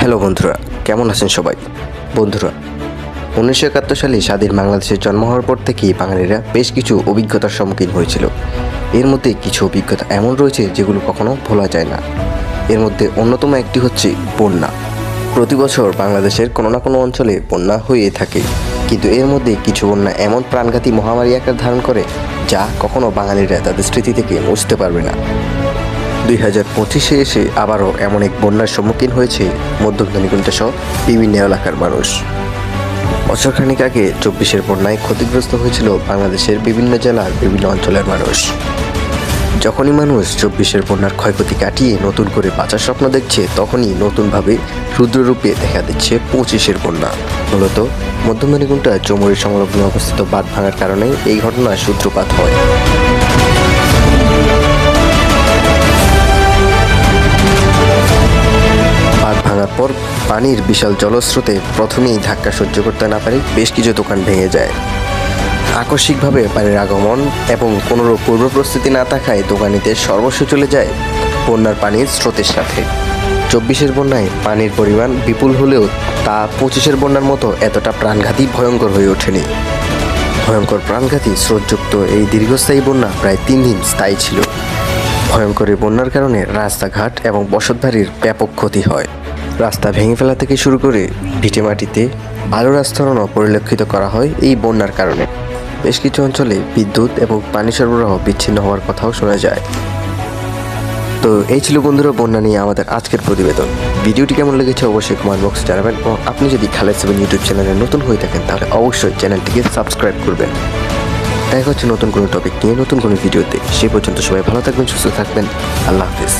Hello বন্ধুরা, কেমন আছেন সবাই? বন্ধুরা, 1971 সালে স্বাধীন বাংলাদেশের জন্ম হওয়ার পর থেকেই বাঙালিরা বেশ কিছু অভিজ্ঞতার সম্মুখীন হয়েছিল। এর মধ্যে কিছু অভিজ্ঞতা এমন রয়েছে যেগুলো কখনো ভোলা যায় না। এর মধ্যে অন্যতম একটি হচ্ছে বন্যা। প্রতি বছর বাংলাদেশের কোনো না কোনো অঞ্চলে বন্যা হয়ে থাকে, কিন্তু এর মধ্যে কিছু বন্যা এমন প্রাণঘাতী মহামারী আকার ধারণ করে যা কখনো বাঙালিরা তাদের স্মৃতি থেকে মুছতে পারবে না। 2025-এ এসে আবারও এমন এক বন্যার সম্মুখীন হয়েছে মধ্যমণিকুণ্ঠ সহ বিভিন্ন এলাকার মানুষ। বছরখানেক আগে 24-এর বন্যায় ক্ষতিগ্রস্ত হয়েছিল বাংলাদেশের বিভিন্ন জেলার বিভিন্ন অঞ্চলের মানুষ। যখনই মানুষ 24-এর বন্যার ক্ষয়ক্ষতি কাটিয়ে নতুন করে বাঁচার স্বপ্ন দেখছে, তখনই নতুনভাবে রুদ্ররূপে দেখা দিচ্ছে 25-এর বন্যা। মূলত মধ্যমণিকুণ্ঠ চৌমুহনী সংলগ্ন অবস্থিত বাঁধ ভাঙার কারণে এই ঘটনার সূত্রপাত হয়। বাঁধ ভাঙার পর পানির বিশাল জলস্রোতে প্রথমেই ধাক্কা সহ্য করতে না পারে বেশ কিছু দোকান ভেঙে যায়। আকস্মিকভাবে পানির আগমন এবং কোনোরূপ পূর্ব প্রস্তুতি না থাকায় দোকানিদের সর্বস্ব চলে যায় বন্যার পানির স্রোতের সাথে। 24-এর বন্যায় পানির পরিমাণ বিপুল হলেও তা 25-এর বন্যার মতো এতটা প্রাণঘাতী ভয়ঙ্কর হয়ে ওঠেনি। ভয়ঙ্কর প্রাণঘাতী স্রোতযুক্ত এই দীর্ঘস্থায়ী বন্যা প্রায় 3 দিন স্থায়ী ছিল। ভয়ঙ্কর এই বন্যার কারণে রাস্তাঘাট এবং বসতবাড়ির ব্যাপক ক্ষতি হয়। রাস্তা ভেঙে ফেলা থেকে শুরু করে ভিটেমাটিতে বালুর আস্তরণও পরিলক্ষিত করা হয় এই বন্যার কারণে। বেশ কিছু অঞ্চলে বিদ্যুৎ এবং পানি সরবরাহ বিচ্ছিন্ন হওয়ার কথাও শোনা যায়। তো এই ছিল বন্ধুরা বন্যা নিয়ে আমাদের আজকের প্রতিবেদন। ভিডিওটি কেমন লেগেছে অবশ্যই কমেন্ট বক্সে জানাবেন, এবং আপনি যদি খালেদ 7 ইউটিউব চ্যানেলে নতুন হয়ে থাকেন তাহলে অবশ্যই চ্যানেলটিকে সাবস্ক্রাইব করবেন। দেখা হচ্ছে নতুন কোনো টপিক নিয়ে নতুন কোনো ভিডিওতে। সেই পর্যন্ত সবাই ভালো থাকবেন, সুস্থ থাকবেন। আল্লাহ হাফিজ।